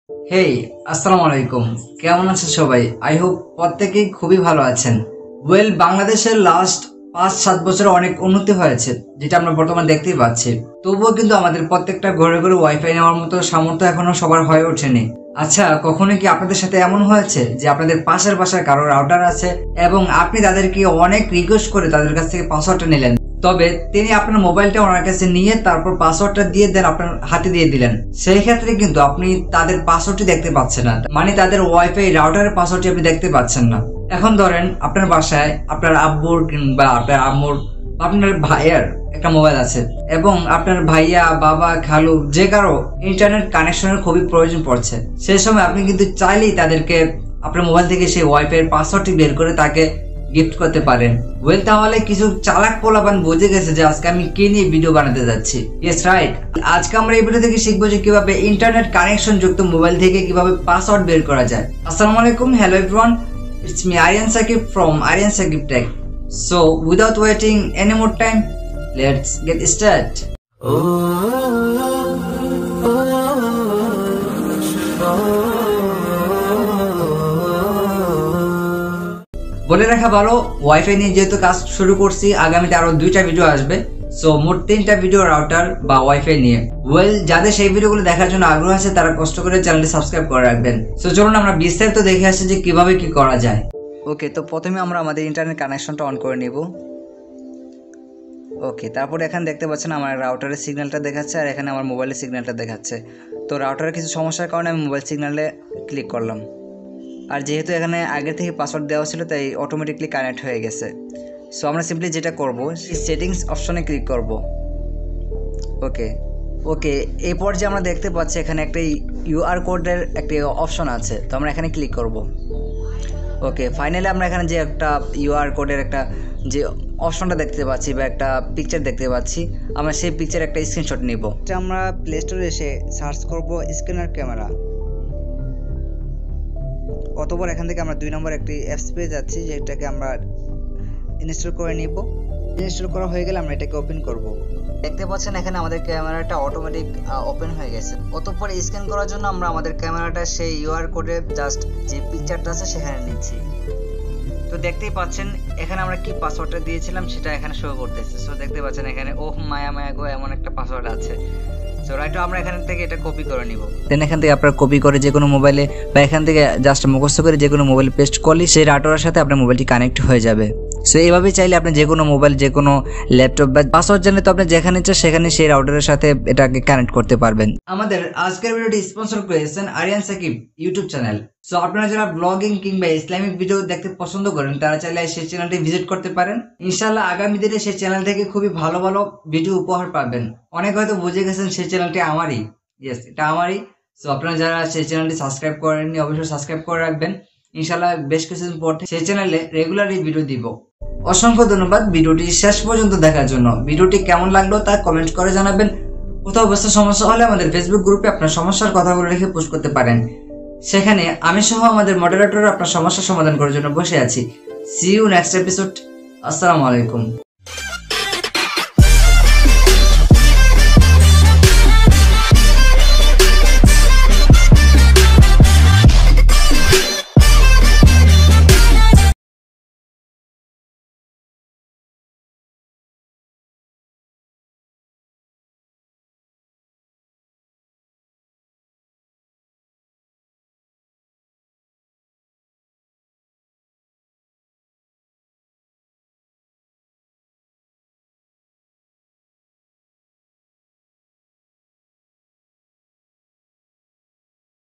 হেই, আসসালামু আলাইকুম। কেমন আছেন সবাই? আই হোপ প্রত্যেকেই খুবই ভালো আছেন। বাংলাদেশের লাস্ট 5-7 বছরে অনেক উন্নতি হয়েছে, যেটা আমরা বর্তমানে দেখতেই পাচ্ছি। তবুও কিন্তু আমাদের প্রত্যেকটা ঘরে ঘরে ওয়াইফাই নেওয়ার মতো সামর্থ্য এখনো সবার হয়ে ওঠেনি। আচ্ছা, কখনো কি আপনাদের সাথে এমন হয়েছে যে আপনাদের পাশের বাসায় কারো রাউটার আছে এবং আপনি তাদেরকে অনেক রিকোয়েস্ট করে তাদের কাছ থেকে পাসওয়ার্ডটা নিলেন, তবে তিনি আপনার মোবাইলটা ওনার কাছে নিয়ে তারপর পাসওয়ার্ডটা দিয়ে দেন, আপনার হাতে দিয়ে দিলেন। সেই ক্ষেত্রে কিন্তু আপনি তাদের পাসওয়ার্ডটি দেখতে পাচ্ছেন না, মানে তাদের ওয়াইফাই রাউটারের পাসওয়ার্ডটি আপনি দেখতে পাচ্ছেন না। এখন ধরেন আপনার বাসায় আপনার আব্বুর কিংবা আপনার আম্মুর আপনার ভাইয়ার একটা মোবাইল আছে এবং আপনার ভাইয়া, বাবা, খালু যে কারো ইন্টারনেট কানেকশনের খুবই প্রয়োজন পড়ছে। সেই সময় আপনি কিন্তু চাইলেই তাদেরকে আপনার মোবাইল থেকে সেই ওয়াইফাই এর পাসওয়ার্ডটি বের করে তাকে গিফট করতে পারেন। তাহলে কিছু চালাক পোলাপান বুঝে গেছে যে আজকে আমি কি নিয়ে ভিডিও বানাতে যাচ্ছি। ইয়েস রাইট, আজকে আমরা এই ভিডিও থেকে শিখবো যে কিভাবে ইন্টারনেট কানেকশন যুক্ত মোবাইল থেকে কিভাবে পাসওয়ার্ড বের করা যায়। আসসালামু আলাইকুম, hello everyone, it's me Ariyan Shakib from Ariyan Shakib Tech. So without waiting any more time, let's get started. বলে রাখা ভালো, ওয়াইফাই নিয়ে যেহেতু কাজ শুরু করছি, আগামীতে আরো 2টা ভিডিও আসবে। সো মোট 3টা ভিডিও রাউটার বা ওয়াইফাই নিয়ে। যাদের সেই ভিডিওগুলো দেখার জন্য আগ্রহ আছে তারা কষ্ট করে চ্যানেলটি সাবস্ক্রাইব করে রাখবেন। সো চলুন আমরা বিস্তারিত দেখে আসি যে কিভাবে কি করা যায়। ওকে, তো প্রথমে আমরা আমাদের ইন্টারনেট কানেকশনটা অন করে নিব। ওকে, তারপরে এখানে দেখতে পাচ্ছেন আমার রাউটারের সিগন্যালটা দেখাচ্ছে আর এখানে আমার মোবাইলের সিগন্যালটা দেখাচ্ছে। তো রাউটারের কিছু সমস্যার কারণে আমি মোবাইল সিগন্যালে ক্লিক করলাম, আর যেহেতু এখানে আগে থেকে পাসওয়ার্ড দেওয়া ছিল তাই অটোমেটিকলি কানেক্ট হয়ে গেছে। সো আমরা সিম্পলি যেটা করব, সেটিংস অপশনে ক্লিক করব। ওকে, এই পর্যায়ে আমরা দেখতে পাচ্ছি এখানে একটা ইউআর কোডের একটা অপশন আছে, তো আমরা এখানে ক্লিক করব। ওকে, ফাইনালি আমরা এখানে যে একটা ইউআর কোডের একটা যে অপশনটা দেখতে পাচ্ছি বা একটা পিকচার দেখতে পাচ্ছি, আমরা সেই পিকচার একটা স্ক্রিনশট নিব। এটা আমরা প্লে স্টোরে এসে সার্চ করব স্ক্যানার ক্যামেরা, অতঃপর এখান থেকে আমরা 2 নম্বর একটি অ্যাপস পেয়ে যাচ্ছি, যেটাকে আমরা ইনস্টল করে নিব। ইনস্টল করা হয়ে গেলে আমরা এটাকে ওপেন করব। দেখতে পাচ্ছেন এখানে আমাদের ক্যামেরাটা অটোমেটিক ওপেন হয়ে গেছে। অতঃপর স্ক্যান করার জন্য আমরা আমাদের ক্যামেরাটা সেই ইউআর কোডে জাস্ট যে পিকচারটা আছে সেখানে নিচ্ছি। তো দেখতেই পাচ্ছেন এখানে আমরা কি পাসওয়ার্ডটা দিয়েছিলাম সেটা এখানে শো করতেছে। সো দেখতে পাচ্ছেন এখানে ওহ মায়া মায়া গো এমন একটা পাসওয়ার্ড আছে। সো রাইট, আমরা এখান থেকে এটা কপি করে নিব। দেন এখান থেকে আপনারা কপি করে যে কোনো মোবাইলে বা এখান থেকে জাস্ট মুখস্থ করে যে কোনো মোবাইলে পেস্ট করলে সেই রাউটারের সাথে আপনার মোবাইলটি কানেক্ট হয়ে যাবে। সো এইভাবে চাইলে আপনি যে কোনো মোবাইল, যে কোনো ল্যাপটপ বা পাসওয়ার্ড জানলে তো আপনি যেখানে ইচ্ছা সেখানে সেই রাউটারের সাথে এটাকে কানেক্ট করতে পারবেন। আমাদের আজকের ভিডিওটি স্পন্সর করেছেন Ariyan Sakib YouTube channel. So আপনারা যারা ব্লগিং কিংবা ইসলামিক ভিডিও দেখতে পছন্দ করেন তারা চাইলে সেই চ্যানেলটি ভিজিট করতে পারেন। ইনশাআল্লাহ আগামী দিনে সেই চ্যানেল থেকে খুবই ভালো ভালো ভিডিও উপহার পাবেন। অনেক হয়তো বুঝে গেছেন সেই চ্যানেলটি আমারই। ইয়েস, এটা আমারই। সো আপনারা যারা সেই চ্যানেলটি সাবস্ক্রাইব করেননি অবশ্যই সাবস্ক্রাইব করে রাখবেন। ইনশাআল্লাহ বেশ কিছুদিন পর সেই চ্যানেলে রেগুলারই ভিডিও দিব। অসংখ্য ধন্যবাদ ভিডিওটি শেষ পর্যন্ত দেখার জন্য। ভিডিওটি কেমন লাগলো তা কমেন্ট করে জানাবেন। কোথাও বুঝতে সমস্যা হলে আমাদের ফেসবুক গ্রুপে আপনার সমস্যার কথাগুলো লিখে পোস্ট করতে পারেন। সেখানে আমি সহ আমাদের মডারেটর আপনার সমস্যার সমাধান করার জন্য বসে আছি। See you next episode. আসসালামু আলাইকুম।